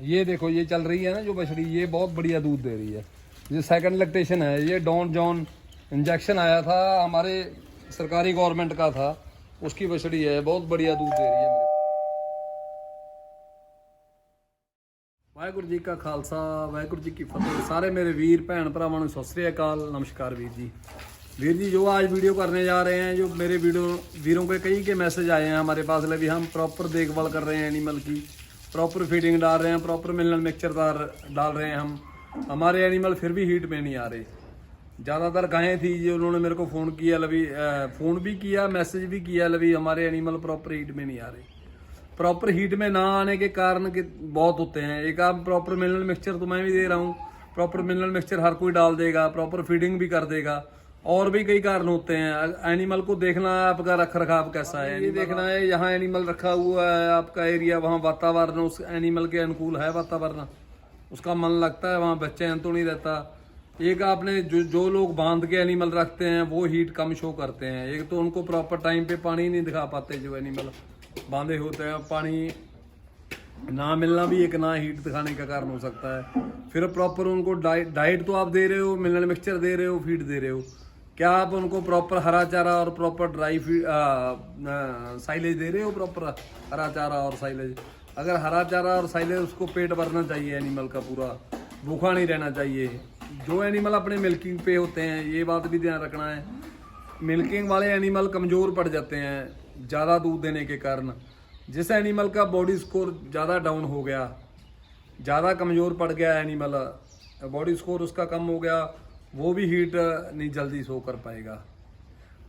ये देखो ये चल रही है ना जो बछड़ी, ये बहुत बढ़िया दूध दे रही है। ये सेकंड लैक्टेशन है। ये डॉन जॉन इंजेक्शन आया था हमारे सरकारी गवर्नमेंट का था, उसकी बछड़ी है, बहुत बढ़िया दूध दे रही है। वाहगुरु जी का खालसा वाहगुरु जी की फतेह। सारे मेरे वीर भैन भरावां नूं सत श्री अकाल, नमस्कार वीर जी। वीर जी जो आज वीडियो करने जा रहे हैं, जो मेरे वीरों के कई के मैसेज आए हैं हमारे पास लभी, हम प्रॉपर देखभाल कर रहे हैं एनिमल की, प्रॉपर फीडिंग डाल रहे हैं, प्रॉपर मिनरल मिक्सचर डाल रहे हैं हम। हमारे एनिमल फिर भी हीट में नहीं आ रहे। ज़्यादातर गायें थी जो उन्होंने मेरे को फ़ोन किया लभी, फ़ोन भी किया, मैसेज भी किया लभी, हमारे एनिमल प्रॉपर हीट में नहीं आ रहे। प्रॉपर हीट में ना आने के कारण के बहुत होते हैं। एक आप प्रॉपर मिनरल मिक्सचर तो मैं भी दे रहा हूँ, प्रॉपर मिनरल मिक्सचर हर कोई डाल देगा, प्रॉपर फीडिंग भी कर देगा, और भी कई कारण होते हैं। एनिमल को देखना है आपका रख रखाव कैसा है, ये देखना है यहाँ एनिमल रखा हुआ है आपका एरिया, वहाँ वातावरण उस एनिमल के अनुकूल है, वातावरण उसका मन लगता है, वहाँ बच्चे तो नहीं रहता। एक आपने जो लोग बांध के एनिमल रखते हैं वो हीट कम शो करते हैं। एक तो उनको प्रॉपर टाइम पे पानी नहीं दिखा पाते, जो एनिमल बांधे होते हैं पानी ना मिलना भी एक ना हीट दिखाने का कारण हो सकता है। फिर प्रॉपर उनको डाइट तो आप दे रहे हो, मिनरल मिक्सचर दे रहे हो, फीड दे रहे हो, क्या आप उनको प्रॉपर हरा चारा और प्रॉपर ड्राई फीड साइलेज दे रहे हो? प्रॉपर हरा चारा और साइलेज, अगर हरा चारा और साइलेज उसको पेट भरना चाहिए एनिमल का, पूरा भूखा नहीं रहना चाहिए। जो एनिमल अपने मिल्किंग पे होते हैं, ये बात भी ध्यान रखना है, मिल्किंग वाले एनिमल कमज़ोर पड़ जाते हैं ज़्यादा दूध देने के कारण। जिस एनिमल का बॉडी स्कोर ज़्यादा डाउन हो गया, ज़्यादा कमज़ोर पड़ गया एनिमल, बॉडी स्कोर उसका कम हो गया, वो भी हीट नहीं जल्दी शो कर पाएगा।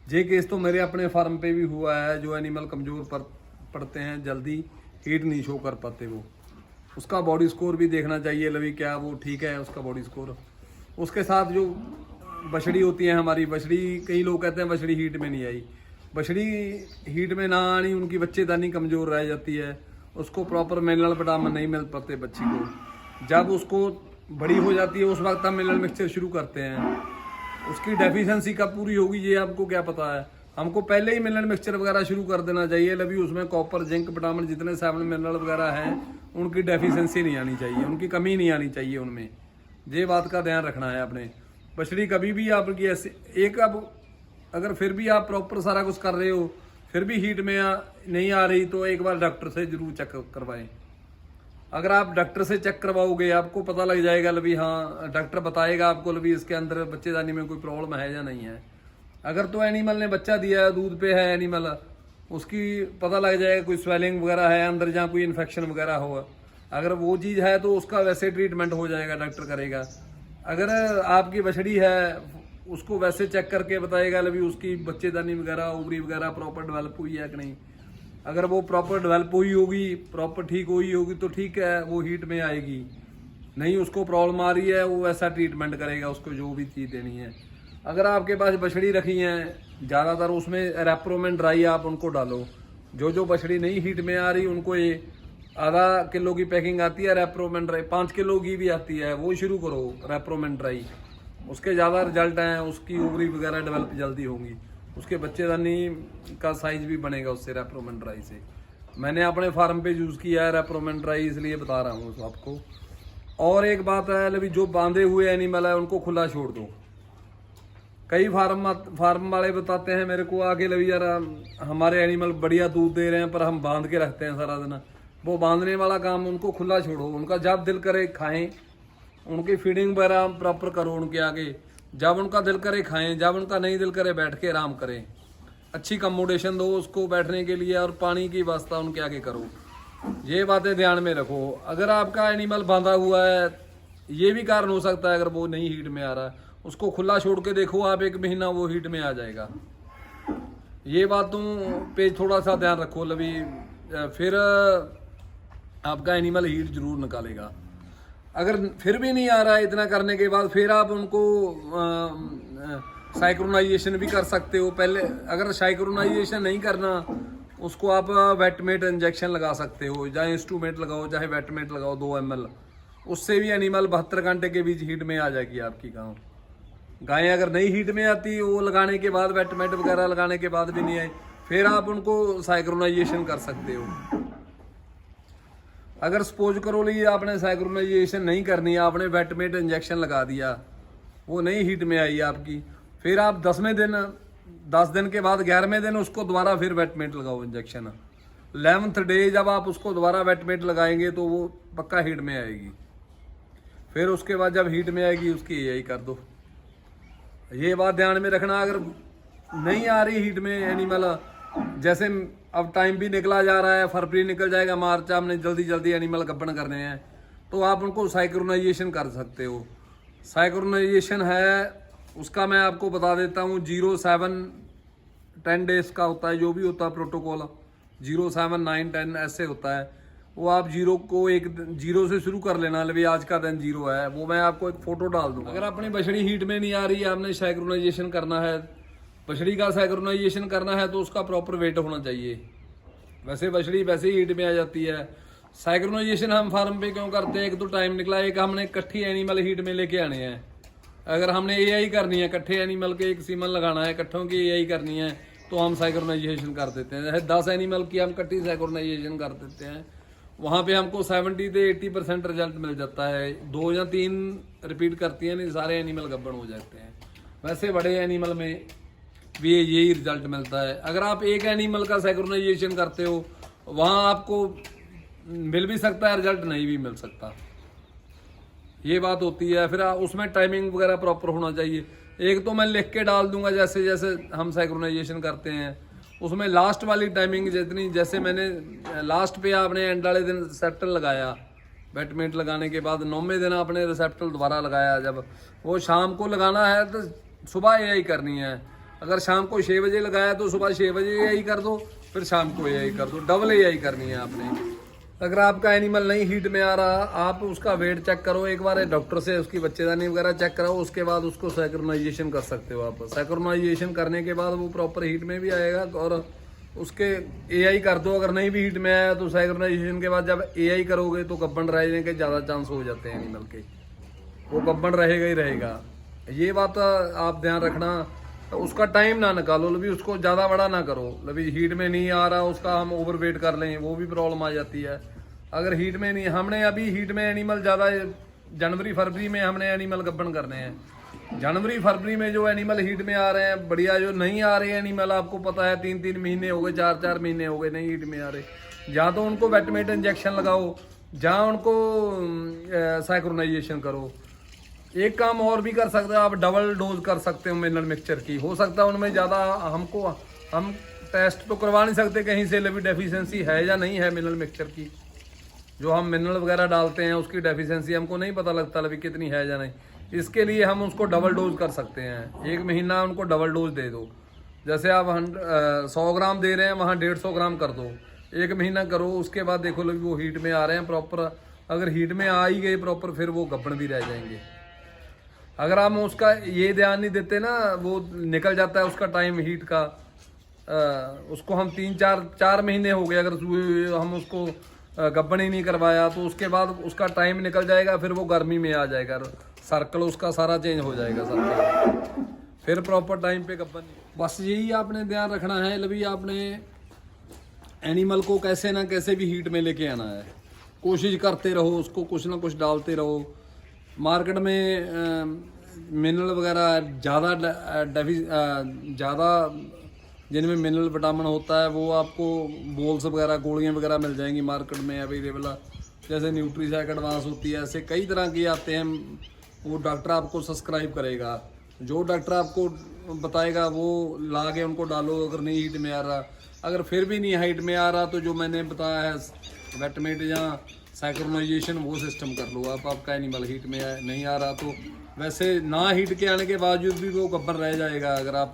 ये केस तो मेरे अपने फार्म पे भी हुआ है, जो एनिमल कमज़ोर पड़ते हैं जल्दी हीट नहीं शो कर पाते, वो उसका बॉडी स्कोर भी देखना चाहिए लवी, क्या वो ठीक है उसका बॉडी स्कोर। उसके साथ जो बछड़ी होती है हमारी, बछड़ी कई लोग कहते हैं बछड़ी हीट में नहीं आई, बछड़ी हीट में ना आनी, उनकी बच्चेदानी कमज़ोर रह जाती है, उसको प्रॉपर मिनरल विटामिन नहीं मिल पाते बच्ची को। जब उसको बड़ी हो जाती है उस वक्त हम मिनरल मिक्सचर शुरू करते हैं। उसकी डेफिशिएंसी कब पूरी होगी ये आपको क्या पता है? हमको पहले ही मिनरल मिक्सचर वगैरह शुरू कर देना चाहिए लभी, उसमें कॉपर जिंक विटामिन जितने 7 मिनरल वगैरह हैं उनकी डेफिशिएंसी नहीं आनी चाहिए, उनकी कमी नहीं आनी चाहिए उनमें। ये बात का ध्यान रखना है अपने। बछड़ी कभी भी आपकी ऐसे एक, अब अगर फिर भी आप प्रॉपर सारा कुछ कर रहे हो फिर भी हीट में नहीं आ रही, तो एक बार डॉक्टर से जरूर चेक करवाएं। अगर आप डॉक्टर से चेक करवाओगे आपको पता लग जाएगा लभी, हाँ डॉक्टर बताएगा आपको लभी इसके अंदर बच्चेदानी में कोई प्रॉब्लम है या नहीं है। अगर तो एनिमल ने बच्चा दिया है, दूध पे है एनिमल, उसकी पता लग जाएगा कोई स्वेलिंग वगैरह है अंदर, जहाँ कोई इन्फेक्शन वगैरह हो, अगर वो चीज़ है तो उसका वैसे ट्रीटमेंट हो जाएगा, डॉक्टर करेगा। अगर आपकी बछड़ी है उसको वैसे चेक करके बताएगा लभी उसकी बच्चेदानी वगैरह ओवरी वगैरह प्रॉपर डेवलप हुई है कि नहीं। अगर वो प्रॉपर डेवलप हुई होगी, प्रॉपर ठीक हुई होगी तो ठीक है, वो हीट में आएगी। नहीं उसको प्रॉब्लम आ रही है, वो ऐसा ट्रीटमेंट करेगा उसको जो भी चीज़ देनी है। अगर आपके पास बछड़ी रखी हैं ज़्यादातर, उसमें रेप्रोमेंट ड्राई आप उनको डालो। जो बछड़ी नहीं हीट में आ रही उनको ये आधा किलो की पैकिंग आती है रेप्रोमेंट ड्राई, 5 किलो की भी आती है, वो शुरू करो रेप्रोमेंट ड्राई, उसके ज़्यादा रिजल्ट हैं, उसकी ओवरी वगैरह डेवलप जल्दी होंगी, उसके बच्चेदानी का साइज भी बनेगा उससे रेप्रोमेंट ड्राई से। मैंने अपने फार्म पे यूज़ किया है रेप्रोमेंट ड्राई, इसलिए बता रहा हूँ आपको। और एक बात है लभी, जो बांधे हुए एनिमल है उनको खुला छोड़ दो। कई फार्म वाले बताते हैं मेरे को आके लभी, यार हमारे एनिमल बढ़िया दूध दे रहे हैं पर हम बांध के रखते हैं सारा दिन। वो बांधने वाला काम उनको खुला छोड़ो, उनका जब दिल करे खाएं, उनकी फीडिंग वगैरह प्रॉपर करो उनके आगे, जब उनका दिल करे खाएं, जब उनका नहीं दिल करे बैठ के आराम करें। अच्छी कमोडेशन दो उसको बैठने के लिए, और पानी की व्यवस्था उनके आगे करो। ये बातें ध्यान में रखो। अगर आपका एनिमल बांधा हुआ है, ये भी कारण हो सकता है अगर वो नहीं हीट में आ रहा है, उसको खुला छोड़ के देखो आप, 1 महीना वो हीट में आ जाएगा। ये बातों पे थोड़ा सा ध्यान रखो लभी, फिर आपका एनिमल हीट जरूर निकालेगा। अगर फिर भी नहीं आ रहा है इतना करने के बाद, फिर आप उनको साइक्रोनाइजेशन भी कर सकते हो। पहले अगर साइक्रोनाइजेशन नहीं करना, उसको आप वेटमेट इंजेक्शन लगा सकते हो, चाहे इंस्ट्रूमेंट लगाओ चाहे वेटमेट लगाओ 2 ml, उससे भी एनिमल 72 घंटे के बीच हीट में आ जाएगी आपकी गाँव। गायें अगर नहीं हीट में आती, वो लगाने के बाद वेटमेट वगैरह लगाने के बाद भी नहीं आए, फिर आप उनको साइक्रोनाइजेशन कर सकते हो। अगर सपोज करो ली आपने साइक्रोनाइजेशन नहीं करनी है, आपने वेटमेट इंजेक्शन लगा दिया, वो नहीं हीट में आई आपकी, फिर आप 10 दिन के बाद 11वें दिन उसको दोबारा फिर वेटमेट लगाओ इंजेक्शन। 11th डे जब आप उसको दोबारा वेटमेट लगाएंगे तो वो पक्का हीट में आएगी। फिर उसके बाद जब हीट में आएगी उसकी यही कर दो। ये बात ध्यान में रखना, अगर नहीं आ रही हीट में एनिमल, जैसे अब टाइम भी निकला जा रहा है, फरवरी निकल जाएगा, मार्च, आपने जल्दी जल्दी एनिमल गब्बन करने हैं तो आप उनको साइक्रोनाइजेशन कर सकते हो। साइक्रोनाइजेशन है उसका मैं आपको बता देता हूँ, 0, 7, 10 डेज का होता है, जो भी होता है प्रोटोकॉल 0, 7, 9, 10 ऐसे होता है। वो आप 0 से शुरू कर लेना, अभी आज का दिन 0 है, वो मैं आपको एक फोटो डाल दूंगा। अगर अपनी बछड़ी हीट में नहीं आ रही है, आपने साइक्रोनाइजेशन करना है, बछड़ी का साइक्रोनाइजेशन करना है तो उसका प्रॉपर वेट होना चाहिए। वैसे बछड़ी वैसे ही हीट में आ जाती है। साइक्रोनाइजेशन हम फार्म पे क्यों करते हैं, एक तो टाइम निकला, एक हमने इकट्ठी एनिमल हीट में लेके आने हैं। अगर हमने एआई करनी है, इकट्ठे एनिमल के एक सीमन लगाना है, इकट्ठों की एआई करनी है तो हम साइक्रोनाइजेशन कर देते हैं। जैसे 10 एनिमल की हम इकट्ठी साइक्रोनाइजेशन कर देते हैं, वहाँ पे हमको 70 से 80% रिजल्ट मिल जाता है। 2 या 3 रिपीट करती हैं नहीं, सारे एनिमल गब्बन हो जाते हैं। वैसे बड़े एनिमल में भी यही रिजल्ट मिलता है। अगर आप एक एनिमल का साइक्रोनाइजेशन करते हो, वहाँ आपको मिल भी सकता है रिजल्ट, नहीं भी मिल सकता, ये बात होती है। फिर उसमें टाइमिंग वगैरह प्रॉपर होना चाहिए। एक तो मैं लिख के डाल दूंगा जैसे जैसे हम साइक्रोनाइजेशन करते हैं, उसमें लास्ट वाली टाइमिंग जितनी, जैसे मैंने लास्ट पे आपने एंड वाले दिन रिसेप्टर लगाया, वेटमेट लगाने के बाद 9वें दिन आपने रिसेप्टर दोबारा लगाया, जब वो शाम को लगाना है तो सुबह यही करनी है। अगर शाम को 6 बजे लगाया तो सुबह 6 बजे यही कर दो, फिर शाम को यही कर दो, डबल यही करनी है आपने। अगर आपका एनिमल नहीं हीट में आ रहा, आप उसका वेट चेक करो एक बार, डॉक्टर से उसकी बच्चेदानी वगैरह चेक कराओ, उसके बाद उसको साइक्रोनाइजेशन कर सकते हो आप। साइक्रोनाइजेशन करने के बाद वो प्रॉपर हीट में भी आएगा। और उसके एआई कर दो, अगर नहीं भी हीट में आया तो साइक्रोनाइजेशन के बाद जब एआई करोगे तो गब्बन रहने के ज़्यादा चांस हो जाते हैं एनिमल के, वो गब्बन रहेगा ही रहेगा। ये बात आप ध्यान रखना। तो उसका टाइम ना निकालो, लभी उसको ज़्यादा बड़ा ना करो, लभी हीट में नहीं आ रहा उसका हम ओवर वेट कर लें, वो भी प्रॉब्लम आ जाती है। अगर हीट में नहीं, हमने अभी हीट में एनिमल ज़्यादा जनवरी फरवरी में हमने एनिमल गब्बन करने हैं। जनवरी फरवरी में जो एनिमल हीट में आ रहे हैं बढ़िया, जो नहीं आ रहे एनिमल आपको पता है 3-3 महीने हो गए, 4-4 महीने हो गए नहीं हीट में आ रहे, जहाँ तो उनको वेटमेट इंजेक्शन लगाओ, जहाँ उनको साइक्रोनाइजेशन करो। एक काम और भी कर सकते हो आप, डबल डोज कर सकते हो मिनरल मिक्सचर की। हो सकता है उनमें ज़्यादा हम टेस्ट तो करवा नहीं सकते कहीं से लेवी डेफिशिएंसी है या नहीं है मिनरल मिक्सचर की, जो हम मिनरल वगैरह डालते हैं उसकी डेफिशिएंसी हमको नहीं पता लगता अभी कितनी है या नहीं। इसके लिए हम उसको डबल डोज कर सकते हैं। 1 महीना उनको डबल डोज दे दो, जैसे आप 100 ग्राम दे रहे हैं वहाँ 150 ग्राम कर दो, 1 महीना करो, उसके बाद देखो लोग वो हीट में आ रहे हैं प्रॉपर। अगर हीट में आ ही गए प्रॉपर, फिर वो गब्बन भी रह जाएंगे। अगर हम उसका ये ध्यान नहीं देते ना, वो निकल जाता है उसका टाइम हीट का, उसको हम 3-4 महीने हो गए अगर हम उसको गब्बन ही नहीं करवाया तो उसके बाद उसका टाइम निकल जाएगा, फिर वो गर्मी में आ जाएगा, सर्कल उसका सारा चेंज हो जाएगा सर्कल, फिर प्रॉपर टाइम पे गब्बन। बस यही आपने ध्यान रखना है, लभी आपने एनिमल को कैसे ना कैसे भी हीट में लेके आना है, कोशिश करते रहो, उसको कुछ ना कुछ डालते रहो। मार्केट में मिनरल वगैरह ज़्यादा जिनमें मिनरल विटामिन होता है वो आपको बोल्स वगैरह गोलियां वगैरह मिल जाएंगी मार्केट में अवेलेबल, जैसे न्यूट्रीसैक एडवांस होती है, ऐसे कई तरह की आते हैं। वो डॉक्टर आपको सब्सक्राइब करेगा, जो डॉक्टर आपको बताएगा वो ला के उनको डालो। अगर नहीं हीट में आ रहा, अगर फिर भी नहीं हीट में आ रहा तो जो मैंने बताया है वेटमेट या साइक्रोनाइजेशन वो सिस्टम कर लो आप। आपका एनिमल हीट में नहीं आ रहा तो वैसे ना हीट के आने के बावजूद भी वो गब्बन रह जाएगा अगर आप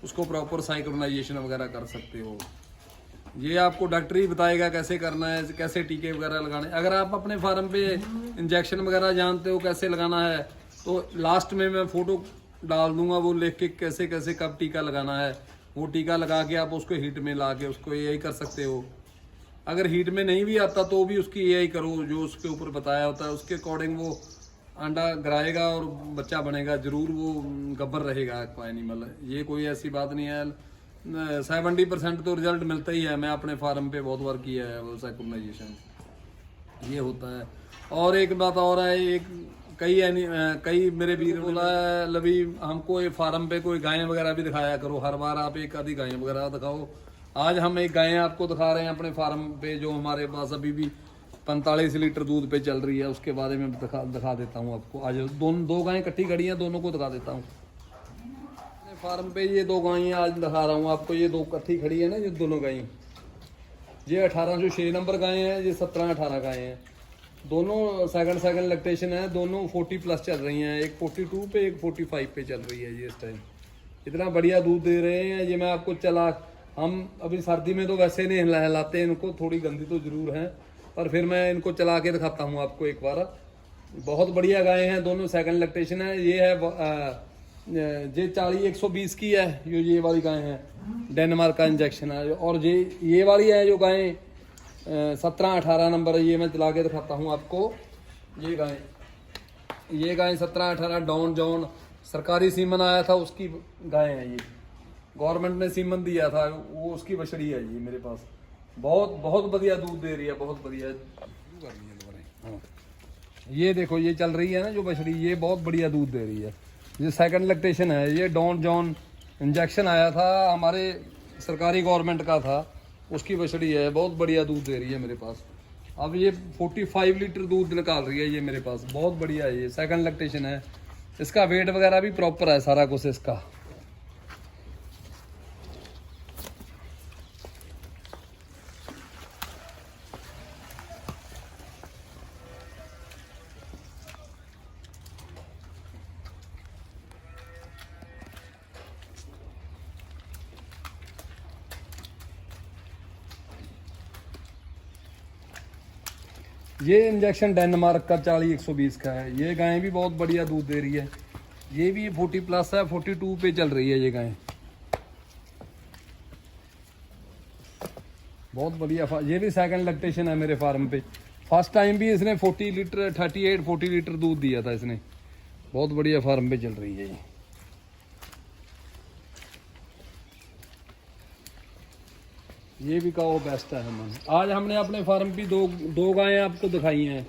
उसको प्रॉपर साइक्रोनाइजेशन वगैरह कर सकते हो। ये आपको डॉक्टर ही बताएगा कैसे करना है, कैसे टीके वगैरह लगाने। अगर आप अपने फार्म पे इंजेक्शन वगैरह जानते हो कैसे लगाना है तो लास्ट में मैं फ़ोटो डाल दूंगा, वो लिख के कैसे कैसे कब टीका लगाना है, वो टीका लगा के आप उसको हीट में ला के उसको यही कर सकते हो। अगर हीट में नहीं भी आता तो भी उसकी एआई करो, जो उसके ऊपर बताया होता है उसके अकॉर्डिंग वो अंडा गिराएगा और बच्चा बनेगा, जरूर वो गब्बर रहेगा आपका एनिमल। ये कोई ऐसी बात नहीं है, 70% तो रिजल्ट मिलता ही है। मैं अपने फार्म पे बहुत बार किया है वो साइक्रोनाइजेशन। ये होता है। और एक बात और है, एक कई मेरे वीर बोला है लवी हमको ये फार्म पे कोई गायें वगैरह भी दिखाया करो, हर बार आप एक आधी गायें वगैरह दिखाओ। आज हम एक गायें आपको दिखा रहे हैं अपने फार्म पे, जो हमारे पास अभी भी 45 लीटर दूध पे चल रही है, उसके बारे में दिखा देता हूँ आपको। आज दो गायें इकट्ठी खड़ी हैं, दोनों को दिखा देता हूँ। फार्म पे ये 2 गायें आज दिखा रहा हूँ आपको, ये 2 इकट्ठी खड़ी है ना, ये दोनों गायें, ये 1806 नंबर गायें हैं, ये 17-18 गायें हैं। दोनों सेकंड लैक्टेशन है, दोनों 40 प्लस चल रही हैं, एक 42 पे एक 45 पे चल रही है ये इस टाइम। इतना बढ़िया दूध दे रहे हैं। ये मैं आपको हम अभी सर्दी में तो वैसे नहीं नहलाते हैं इनको, थोड़ी गंदी तो जरूर है, पर फिर मैं इनको चला के दिखाता हूँ आपको एक बार। बहुत बढ़िया गायें हैं, दोनों सेकंड लैक्टेशन है। ये है ये 40-120 की है, ये वाली गाय है, डेनमार्क का इंजेक्शन है। और ये वाली है जो गायें 17-18 नंबर है, ये मैं चला के दिखाता हूँ आपको। ये गायें 17-18 डॉन जॉन सरकारी सीमन आया था उसकी गाय है। ये गवर्नमेंट ने सीमन दिया था, वो उसकी बछड़ी है ये मेरे पास। बहुत बढ़िया दूध दे रही है, बहुत बढ़िया। हाँ, ये देखो ये चल रही है ना जो बछड़ी, ये बहुत बढ़िया दूध दे रही है। ये सेकंड लैक्टेशन है, ये डॉन जॉन इंजेक्शन आया था हमारे सरकारी गवर्नमेंट का था, उसकी बछड़ी है, बहुत बढ़िया दूध दे रही है मेरे पास। अब ये 45 लीटर दूध निकाल रही है ये मेरे पास, बहुत बढ़िया है। ये सेकंड लैक्टेशन है, इसका वेट वगैरह भी प्रॉपर है सारा कुछ इसका। ये इंजेक्शन डेनमार्क का 40-120 का है। ये गायें भी बहुत बढ़िया दूध दे रही है, ये भी 40 प्लस है, 42 पे चल रही है ये गायें, बहुत बढ़िया। ये भी सेकंड लैक्टेशन है मेरे फार्म पे। फर्स्ट टाइम भी इसने 40 लीटर 38-40 लीटर दूध दिया था इसने, बहुत बढ़िया फार्म पे चल रही है ये। ये भी काओ बेस्ट है। आज हमने अपने फार्म की दो गायें आपको दिखाई हैं।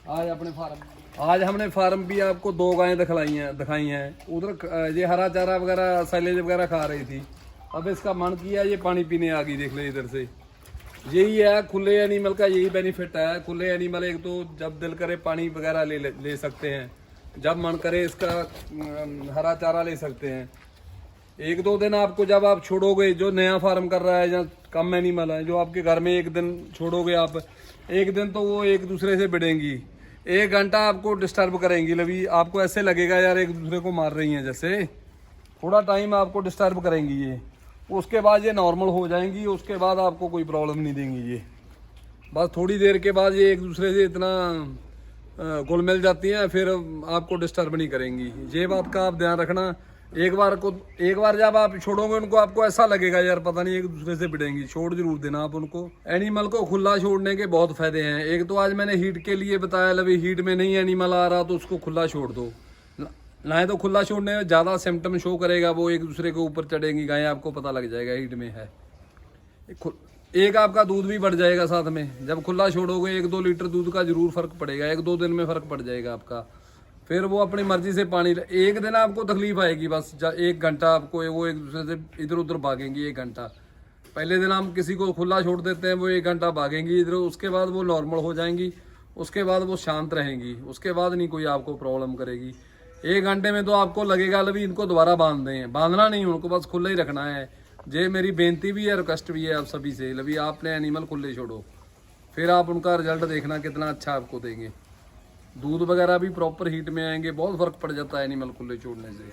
आज हमने फार्म भी आपको 2 गायें दिखाई हैं। उधर ये हरा चारा वगैरह सैलेज वगैरह खा रही थी, अब इसका मन किया ये पानी पीने आ गई। देख ले इधर से, यही है खुले एनिमल का, यही बेनिफिट है। खुले एनिमल एक तो जब दिल करे पानी वगैरह ले सकते हैं, जब मन करे इसका हरा चारा ले सकते हैं। 1-2 दिन आपको जब आप छोड़ोगे, जो नया फार्म कर रहा है या कम एनिमल है, जो आपके घर में 1 दिन छोड़ोगे आप, 1 दिन तो वो एक दूसरे से भिड़ेंगी, 1 घंटा आपको डिस्टर्ब करेंगी। लवी आपको ऐसे लगेगा यार एक दूसरे को मार रही हैं, जैसे थोड़ा टाइम आपको डिस्टर्ब करेंगी ये, उसके बाद ये नॉर्मल हो जाएंगी, उसके बाद आपको कोई प्रॉब्लम नहीं देंगी ये। बस थोड़ी देर के बाद ये एक दूसरे से इतना घुल मिल जाती हैं, फिर आपको डिस्टर्ब नहीं करेंगी। ये बात का आप ध्यान रखना। एक बार जब आप छोड़ोगे उनको, आपको ऐसा लगेगा यार पता नहीं एक दूसरे से भिड़ेंगी, छोड़ जरूर देना आप उनको। एनिमल को खुला छोड़ने के बहुत फायदे हैं। एक तो आज मैंने हीट के लिए बताया, लवी हीट में नहीं एनिमल आ रहा तो उसको खुला छोड़ दो। ना तो खुला छोड़ने में ज़्यादा सिम्टम शो करेगा, वो एक दूसरे के ऊपर चढ़ेंगी गायें, आपको पता लग जाएगा हीट में है। एक आपका दूध भी बढ़ जाएगा साथ में। जब खुला छोड़ोगे 1-2 लीटर दूध का जरूर फर्क पड़ेगा, 1-2 दिन में फर्क पड़ जाएगा आपका। फिर वो अपनी मर्जी से पानी, एक दिन आपको तकलीफ आएगी बस, 1 घंटा आपको वो एक दूसरे से इधर उधर भागेंगी 1 घंटा। पहले दिन हम किसी को खुला छोड़ देते हैं, वो 1 घंटा भागेंगी इधर, उसके बाद वो नॉर्मल हो जाएंगी, उसके बाद वो शांत रहेंगी, उसके बाद नहीं कोई आपको प्रॉब्लम करेगी। 1 घंटे में तो आपको लगेगा लवी इनको दोबारा बांध दें, बांधना नहीं उनको, बस खुला ही रखना है। ये मेरी बेनती भी है, रिक्वेस्ट भी है आप सभी से, लवी आपने एनिमल खुले छोड़ो, फिर आप उनका रिजल्ट देखना कितना अच्छा आपको देंगे। दूध वगैरह भी प्रॉपर हीट में आएंगे, बहुत फर्क पड़ जाता है एनिमल खुले छोड़ने से।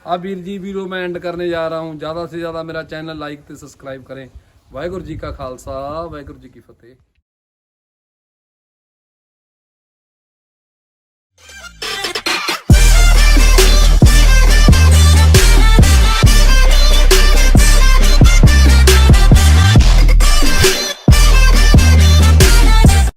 अब वीर जी वीडियो मैं एंड करने जा रहा हूँ। ज़्यादा से ज़्यादा मेरा चैनल लाइक ते सब्सक्राइब करें। वाहिगुरू जी का खालसा, वाहिगुरू जी की फतेह।